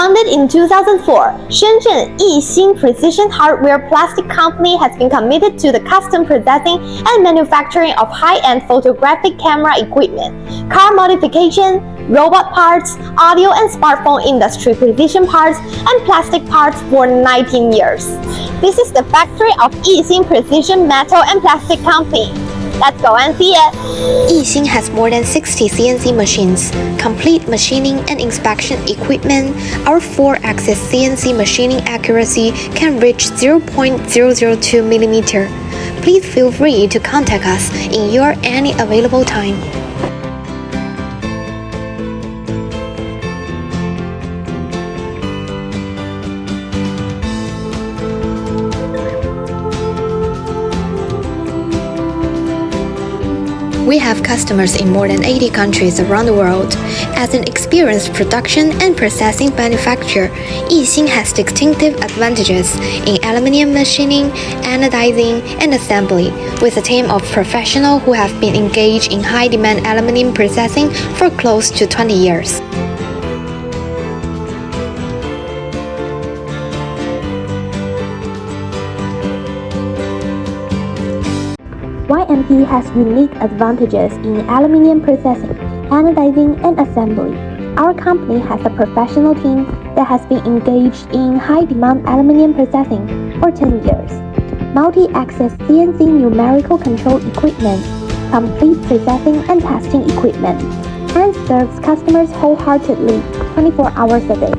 Founded in 2004, Shenzhen Yixin Precision hardware plastic company has been committed to the custom processing and manufacturing of high-end photographic camera equipment, car modification, robot parts, audio and smartphone industry precision parts, and plastic parts for 19 years. This is the factory of Yixin Precision Metal and Plastic Company. Let's go and see it. Yixin has more than 60 CNC machines, complete machining and inspection equipment. Our 4-axis CNC machining accuracy can reach 0.002 mm. Please feel free to contact us in your any available time. We have customers in more than 80 countries around the world. As an experienced production and processing manufacturer, Yixin has distinctive advantages in aluminum machining, anodizing, and assembly, with a team of professionals who have been engaged in high-demand aluminum processing for close to 20 years. YMP has unique advantages in aluminum processing, anodizing, and assembly. Our company has a professional team that has been engaged in high-demand aluminum processing for 10 years. Multi-axis CNC numerical control equipment, complete processing and testing equipment, and serves customers wholeheartedly 24 hours a day.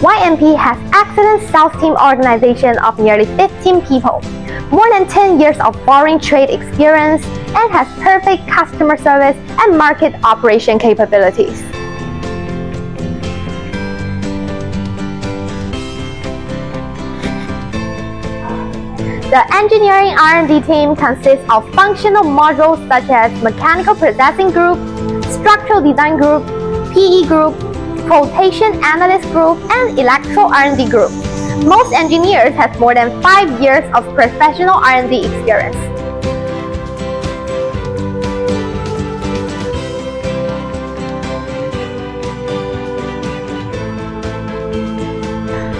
YMP has excellent sales team organization of nearly 15 people, more than 10 years of foreign trade experience, and has perfect customer service and market operation capabilities. The engineering R&D team consists of functional modules such as mechanical processing group, structural design group, PE group, quotation analyst group, and electro R&D group. Most engineers have more than 5 years of professional R&D experience.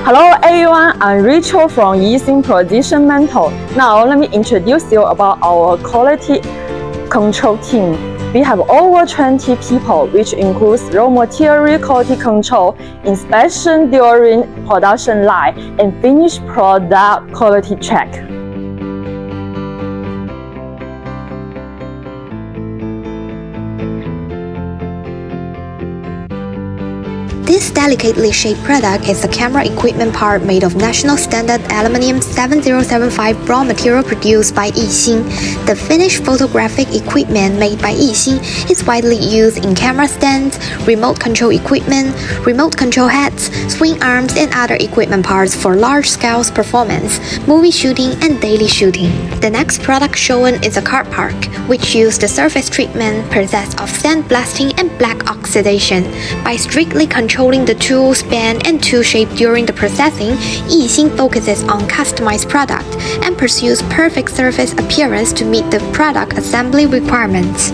Hello everyone, I'm Rachel from Yixin Precision Metal. Now let me introduce you about our quality control team. We have over 20 people, which includes raw material quality control, inspection during production line, and finished product quality check. This delicately shaped product is a camera equipment part made of national standard aluminum 7075 raw material produced by Yixin. The finished photographic equipment made by Yixin is widely used in camera stands, remote control equipment, remote control heads, swing arms, and other equipment parts for large-scale performance, movie shooting, and daily shooting. The next product shown is a car park, which uses the surface treatment process of sandblasting and black oxidation. By strictly controlling the tool span and tool shape during the processing, Yixin focuses on customized product and pursues perfect surface appearance to meet the product assembly requirements.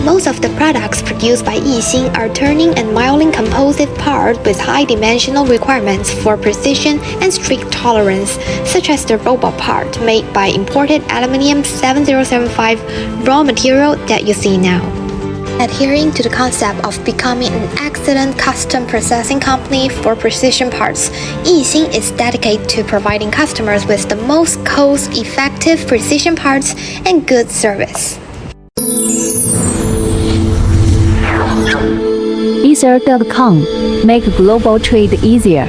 Most of the products produced by Yixin are turning and milling composite parts with high dimensional requirements for precision and strict tolerance, such as the robot part made by imported aluminum 7075 raw material that you see now. Adhering to the concept of becoming an excellent custom processing company for precision parts, Yixin is dedicated to providing customers with the most cost-effective precision parts and good service. Ether.com, make global trade easier.